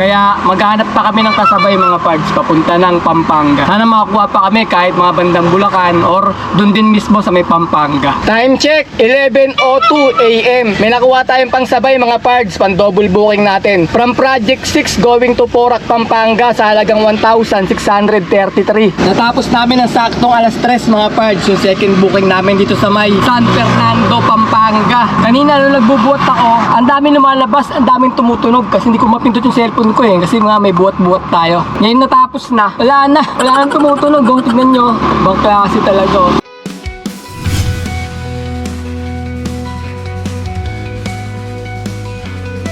Kaya maghanap pa kami ng kasabay mga pards papunta ng Pampanga. Sana makakuha pa kami kahit mga bandang Bulacan or dun din mismo sa may Pampanga. Time check, 11:02 AM. May nakuha tayong pangsabay mga pards, pan double booking natin. From Project 6 going to Porac, Pampanga sa halagang 1,633. Natapos namin ng saktong alas 3 mga pards yung second booking namin dito sa may San Fernando, Pampanga. Kanina nung nagbubuhat ako, ang dami lumalabas, ang daming tumutunog kasi hindi ko mapindot yung cellphone ko kasi mga may buhat-buhat tayo. Ngayon natapos na, wala nang tumutunog. Tignan nyo, bang klase talaga.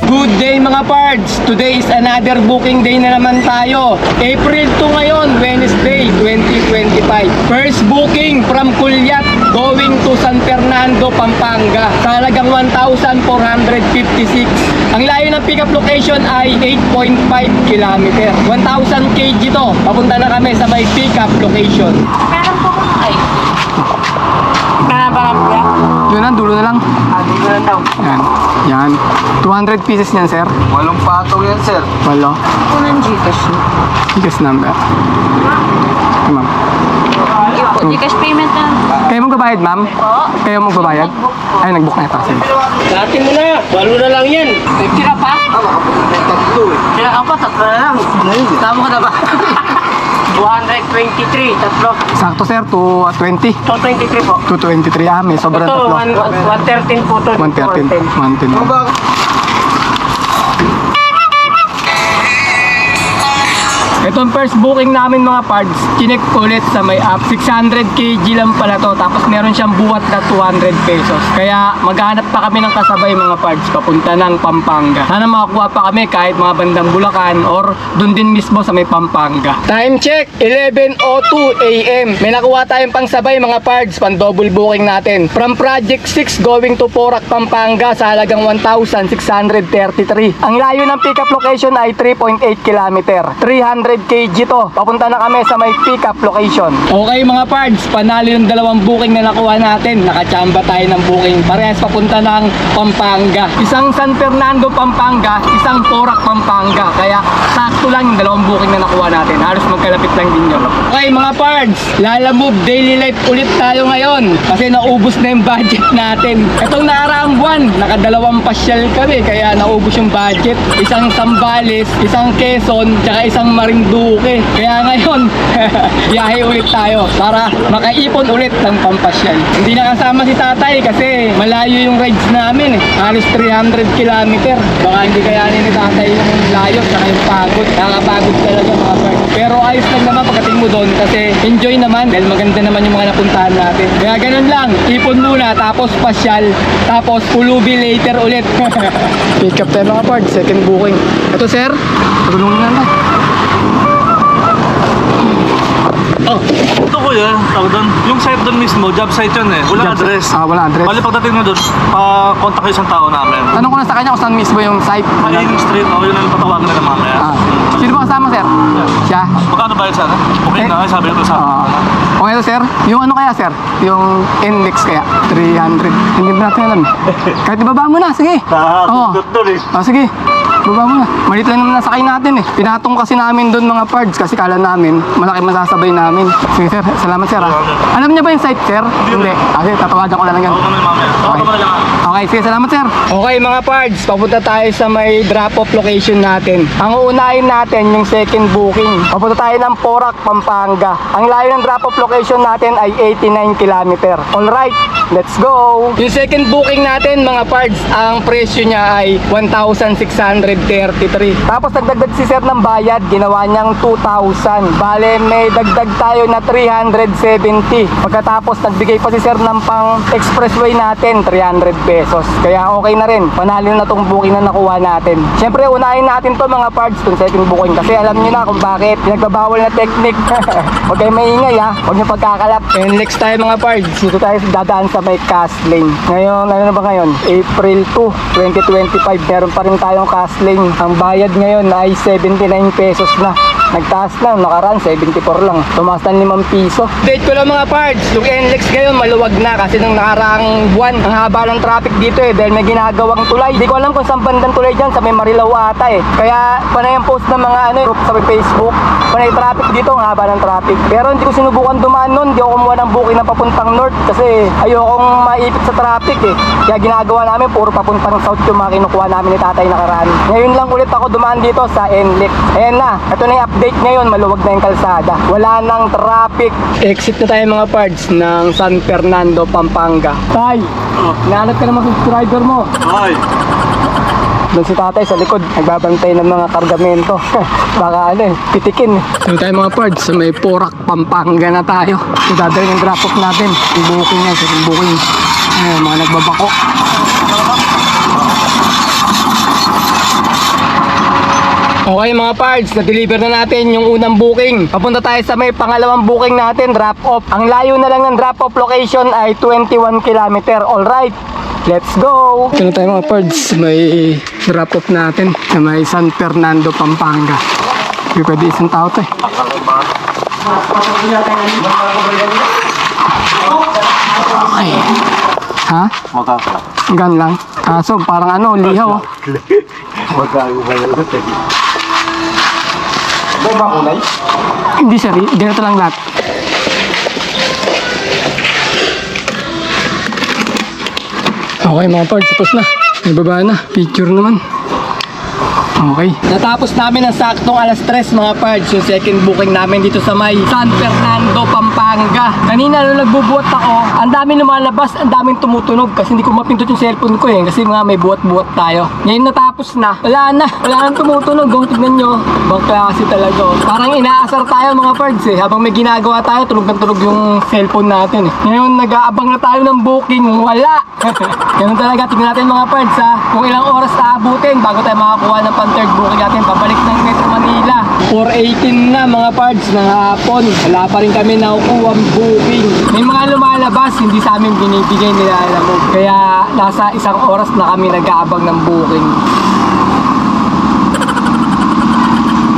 Good day mga pards! Today is another booking day na naman tayo. April 2 ngayon, Wednesday 2025. First booking from Culiat going to San Fernando, Pampanga sa halagang 1,456. Ang layo ng pickup location ay 8.5 km. 1,000 kg to. Papunta na kami sa may pickup location. Meron po kung ay. Ba kuya? Yun ang dulo na lang. Dulo lang daw. Yan. 200 pieces niyan, sir. 8 patong yan, sir. 8. Unang Gcash niyo. Gcash number. Okay, ma'am. Sige po, Gcash payment na. Kayo magbabayad, ma'am? Oo. Kayo magbabayad? Ay, nag-book na ito. Sige. Dati mo na. 8 na lang yan. Tira pa? Tatlo eh. Tira ka pa, tatlo na lang. Tama ka na ba? 223, tatlo. Sakto, sir. 220. 223 po. 223. May sobrang Ito, tatlo. 113 po to. 113. 110. Ito ang first booking namin mga pards. Chinek ko ulit sa may app. 600 kg lang pala to. Tapos meron siyang buwat na 200 pesos. Kaya maghanap pa kami ng kasabay mga pards papunta ng Pampanga. Sana makakuha pa kami kahit mga bandang Bulacan or dun din mismo sa may Pampanga. Time check, 11:02 AM. May nakuha tayong pangsabay mga pards, pan double booking natin. From Project 6 going to Porac, Pampanga sa halagang 1,633. Ang layo ng pickup location ay 3.8 km. 300 kg to. Papunta na kami sa may pickup location. Okay mga pards, panalo yung dalawang booking na nakuha natin. Nakachamba tayo ng booking. Parehas papunta ng Pampanga. Isang San Fernando, Pampanga, isang Porac, Pampanga. Kaya sakto lang yung dalawang booking na nakuha natin. Halos magkalapit lang din yun. Okay mga pards, Lala Move Daily Life ulit tayo ngayon. Kasi naubos na yung budget natin. Itong naaraang buwan, nakadalawang pasyal kami. Kaya naubos yung budget. Isang Sambales, isang Quezon, tsaka isang Marinduque. Kaya ngayon, biyahe ulit tayo para makaipon ulit ng pampasyal. Hindi nakasama si tatay kasi malayo yung rides namin Halos 300 km. Baka hindi kayanin ni tatay yung layo tsaka yung pagod. Nakakapagod talaga mga pards. Pero ayos lang naman pagdating mo doon kasi enjoy naman dahil maganda naman yung mga napuntahan natin. Kaya ganun lang, ipon muna tapos pasyal tapos ulubi later ulit. Pick up tayo mga pards, second booking. Ito sir, tulungan na lang. Oh, ito kuya, tawag doon. Yung site doon mismo, job site yun eh. Walang Job address. site. Walang address. Bali pagdating mo doon, pa-contact kayo isang tao namin. Tanong ko na sa kanya kung saan mismo yung site. Malining street, yun ang patawagan nila mamaya. Sino ba kasama sir? Siya? Magkano bayad sana? Okay na, sabi ko sa Okay to sir? Yung ano kaya sir? Yung index kaya? 300. Hindi ba natin alam? Kahit ibaba mo na, sige. Oo. Sige. Baba mo na. Malit lang naman nasakay natin Pinatong kasi namin doon mga pards kasi kala namin malaki masasabay namin. Sige sir, salamat sir Alam niya ba yung site sir? Hindi. Kasi tatawagan ko lang yan. Okay, sige, salamat sir. Okay mga pards, papunta tayo sa may drop-off location natin. Ang uunahin natin yung second booking. Papunta tayo ng Porac, Pampanga. Ang layo ng drop-off location natin ay 89 km. Alright, let's go! Yung second booking natin mga pards, ang presyo niya ay 1,633. Tapos nagdagdag si sir ng bayad, ginawa niyang 2,000. Bale, may dagdag tayo na 370. Pagkatapos nagbigay pa si sir ng pang expressway natin, 300 pesos. Kaya okay na rin, panalo na tong booking na nakuha natin. Siyempre, unahin natin to mga pards, tong second booking. Kasi alam niyo na kung bakit, pinagbabawal na technique. Huwag kayo maingay huwag niyo pagkakalat. And next tayo mga pards, dito tayo dadaan sa may cast lane. Ngayon, ano na ba ngayon? April 2, 2025, meron pa rin tayong cast lane. Ang bayad ngayon ay 79 pesos na. Nagtaas lang, nakaraan 74 lang. Tumaas ng 5 piso. Update ko lang mga parts, yung NLEX ngayon maluwag na kasi nung nakaraang buwan, ang haba ng traffic dito dahil may ginagawang tulay. Hindi ko alam kung saan bandang tulay dyan, sa may Marilao ata Kaya panay ang post ng mga group sa may Facebook. Panay traffic dito, ang haba ng traffic. Pero hindi ko sinubukan dumaan nun, hindi ako kumuha ng booking na papuntang north kasi ayokong maipit sa traffic Kaya ginagawa namin, puro papuntang south yung mga kinukuha namin ni tatay nakaraan. Ngayon lang ulit ako dumaan dito sa NLEX. Ayan na, ito na yung update ngayon, maluwag na yung kalsada. Wala nang traffic. Exit na tayo mga parts ng San Fernando, Pampanga. Tay, nahanap ka naman subscriber mo. Ay, Doon si tatay sa likod, nagbabantay ng mga kargamento. Baka pitikin. Doon tayo mga parts, sa may Porac, Pampanga na tayo. So dadalhin yung drop off natin. Yung booking yan, yung booking. Ayan, mga nagbabako. Okay mga parts, na-deliver na natin yung unang booking. Papunta tayo sa may pangalawang booking natin, drop off. Ang layo na lang ng drop off location ay 21 km. Alright, let's go! Ito na tayo mga parts, may drop off natin sa may San Fernando, Pampanga. Hindi pwede isang tao to Ay. Ha? magkaka. Gan lang. Kaso parang lihaw. Hindi sir, ganito lang lahat. Okay mga parts, tapos na. May baba na. Picture naman. Okay. Natapos namin ang saktong alas 3 mga parts, yung second booking namin dito sa may San Fernando, Pampanga. Kanina nung nagbubuhat ako, ang daming lumalabas, ang daming tumutunog kasi hindi ko mapindot yung cellphone ko kasi mga may buhat-buhat tayo. Ngayon natapos na, wala nang tumutunog. Tignan nyo, ibang klase talaga. Parang inaasar tayo mga parts habang may ginagawa tayo, tunog ng tunog yung cellphone natin Ngayon nag-aabang na tayo ng booking, wala. Ganun talaga, tingnan natin mga parts kung ilang oras aabutin bago tayo makakuha ng third booking natin pabalik ng Metro Manila. 4:18 na mga parts ng hapon, wala pa rin kami nakukuha ang booking. May mga lumalabas, hindi sa amin binibigay nila alam mo. Kaya nasa isang oras na kami nag-aabang ng booking.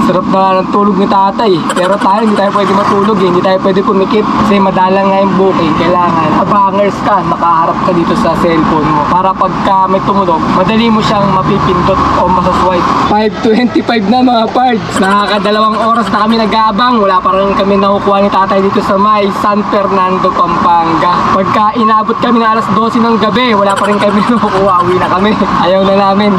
Sarap na ng tulog ni tatay. Pero tayo, hindi tayo pwede matulog hindi tayo pwede pumikip. Kasi madalang nga yung booking. Kailangan, abangers ka, nakaharap ka dito sa cellphone mo. Para pagka may tumunog, madali mo siyang mapipindot o masaswipe. 5:25 na mga parts. Nakakadalawang oras na kami nag-aabang. Wala pa rin kami nakukuha ni tatay dito sa may San Fernando, Pampanga. Pagka inabot kami na alas 12 ng gabi, wala pa rin kami nakukuha. Uwi na kami. Ayaw na namin.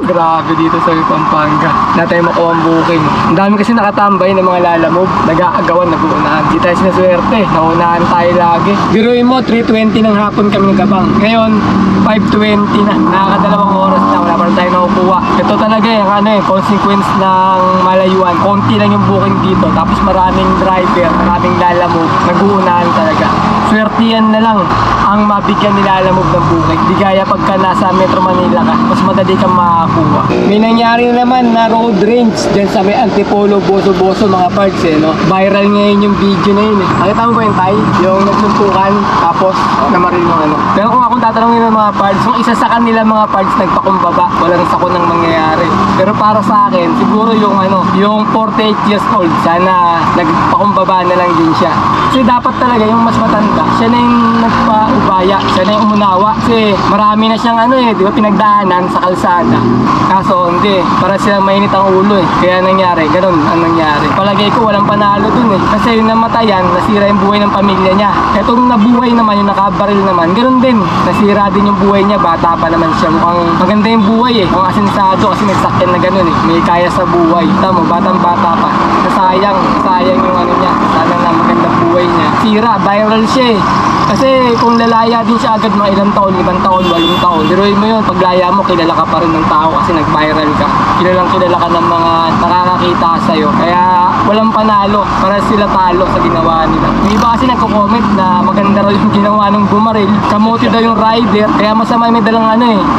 Grabe dito sa Pampanga. Na tayo makuha ang booking. Ang dami kasi nakatambay ng mga lalamove. Nag-aagawan, nag-uunahan. Di tayo sinaswerte. Naunahan tayo lagi. Biruin mo, 3:20 ng hapon kami nagabang. Ngayon, 5:20 na. Nakakadalawang oras na. Wala pa rin tayo nakukuha. Ito talaga consequence ng malayuan. Konti lang yung booking dito. Tapos maraming driver, maraming lalamove. Nag-uunahan talaga. Swertihan na lang ang mabigyan nila lalamove ng booking. Di gaya pagka nasa Metro Manila ka, mas madali kang makakuha. May nangyari naman na road rage dyan sa may Antipolo, Boso-Boso mga parts Viral ngayon yung video na yun Nakita mo ba yung tay? Yung nagsuntukan, tapos namaril yung Pero kung akong tatanungin ng mga parts, kung isa sa kanila mga parts nagpakumbaba, walang sakon ng mangyayari. Pero para sa akin, siguro yung 48 years old, sana nagpakumbaba na lang din siya. Kasi dapat talaga yung mas matanda, siya na yung nagpaubaya, siya na yung umunawa. Kasi marami na siyang di ba, pinagdaanan sa kalsada. Kaso hindi, para silang mainit ang ulo Kaya nangyari, ganun ang nangyari. Palagay ko walang panalo dun Kasi yung namatayan, nasira yung buhay ng pamilya niya. Etong nabuhay naman, yung nakabaril naman, ganun din. Nasira din yung buhay niya, bata pa naman siya. Mukhang maganda yung buhay Mukhang asensado kasi may sakyan na ganun May kaya sa buhay. Tama, batang-bata pa. Sayang yung niya. Sana na magandang buhay niya. Sira, viral siya Kasi kung lalaya din siya agad mga ilang taon, 5 taon, 8 taon. Diruin mo yun, paglaya mo, kilala ka pa rin ng tao kasi nag-viral ka. Kilala ka ng mga nakakakita sa'yo. Kaya walang panalo, para sila talo sa ginawa nila. Yung iba kasi nagko-comment na maganda raw yung ginawa ng bumaril. Kamote daw yung rider, kaya masama may dalang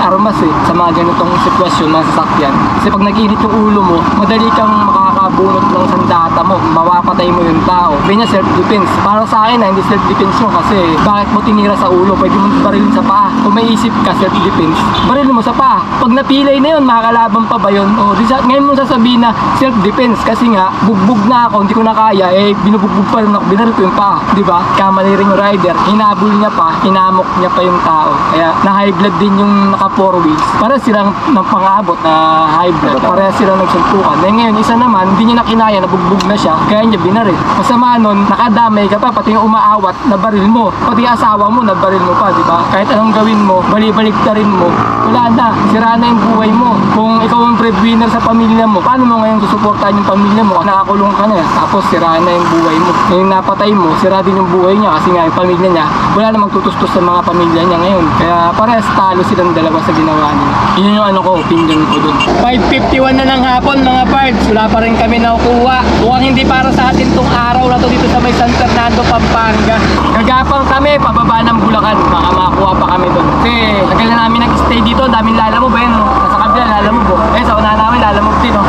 armas sa mga ganitong sitwasyon, mga sasakyan. Kasi pag nag-init yung ulo mo, madali kang makabunot ng sandata mo, mapapatay mo yung tao. Ganyan self-defense. Para sa akin hindi self-defense mo kasi bakit mo tinira sa ulo, pwede mo barilin sa paa. Kung may isip ka self-defense, barilin mo sa paa. Pag napilay na yun, makakalaban pa ba yun? Ngayon mo sasabihin na self-defense kasi nga, bugbog na ako, hindi ko na kaya, binubugbog pa rin ako, binaril ko yung paa. Diba? Kamali rin yung rider, hinabol niya pa, hinamok niya pa yung tao. Kaya na-high blood din yung naka 4 wheels. Para silang ng pang-abot na high blood. Para silang nagsuntukan. Ngayon, isa naman, hindi niya na kinaya, nabugbog na siya, kaya niya binaril. Masama nun, nakadamay ka pa, pati yung umaawat, nabaril mo. Pati yung asawa mo, nabaril mo pa, diba? Kahit anong gawin mo, balibalik ta rin mo, wala na, sira na yung buhay mo. Kung ikaw ang breadwinner sa pamilya mo, paano mo ngayon susuportahan yung pamilya mo? Nakakulong ka na, tapos sira na yung buhay mo. Yung napatay mo, sira din yung buhay niya kasi nga yung pamilya niya, wala namang tutustos sa mga pamilya niya ngayon. Kaya parehas talo silang dalawa sa ginawa nila. Yun yung opinion ko dun. 5:51 na ng hapon mga parts, wala pa rin kami nakukuha. Mukhang hindi para sa atin tong araw na to dito sa may San Fernando, Pampanga. Gagapang kami, pababa ng Bulacan, baka makakuha pa kami dun. Kasi tagal na namin nag-stay dito, daming lalamove eh, no? Nasa kabila lalamove oh. Sa una namin lalamove din oh.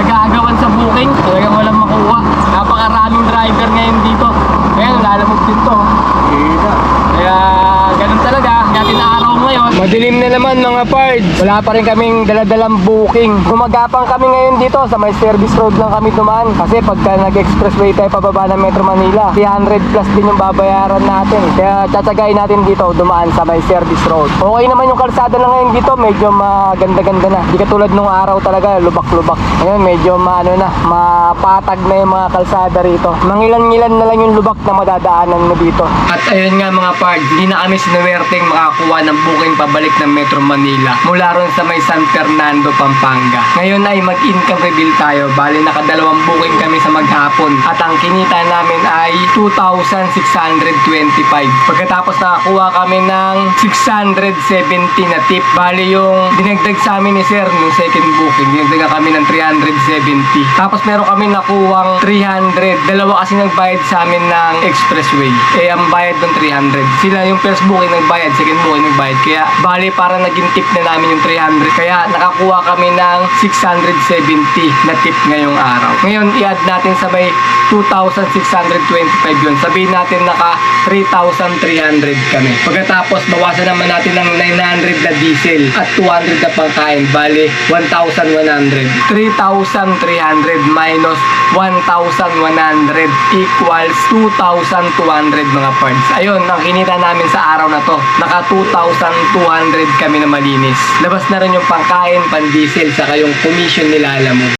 Nag-aagawan sa booking, talagang walang makuha. Napakaraming driver ngayon dito. Kaya lalamove din to. Kaya ganun talaga, natin araw ngayon. Madilim na naman mga pards. Wala pa rin kaming daladalang booking. Gumagapang kami ngayon dito sa may service road lang kami dumaan. Kasi pagka nag-expressway tayo pababa ng Metro Manila, 300 plus din yung babayaran natin. Kaya tsatsagain natin dito dumaan sa may service road. Okay naman yung kalsada na ngayon dito, medyo maganda-ganda na. Di katulad nung araw talaga, lubak-lubak. Ngayon medyo mapatag na yung mga kalsada rito. Mangilan-ngilan na lang yung lubak na madadaanan mo dito. At ayun nga mga pards, hindi na kami sinuwerteng makakuha ng booking pabalik ng Metro Manila mula ron sa may San Fernando, Pampanga. Ngayon ay mag-income reveal tayo. Bali nakadalawang booking kami sa maghapon at ang kinita namin ay 2,625. Pagkatapos nakakuha kami ng 670 na tip. Bali yung dinagdag sa amin ni Sir nung second booking, dinagdagan kami ng 370. Tapos meron kami nakuwang 300. Dalawa kasi nagbayad sa amin ng expressway. Ang bayad ng 300. Sila yung first booking nagbayad, second booking nagbayad. Kaya bali para naging tip na namin yung 300. Kaya nakakuha kami ng 670 na tip ngayong araw. Ngayon i-add natin sa may 2,625 yun. Sabihin natin naka 3,300 kami. Pagkatapos bawasan naman natin ng 900 na diesel at 200 na pangkain. Bali 1,100. 3,300 minus 1,100 equals 2,200 mga parts. Ayun, ang kinita namin sa araw na to. Naka 2,200 kami na malinis. Labas na rin yung pangkain, pan-diesel, saka yung commission nila alam mo.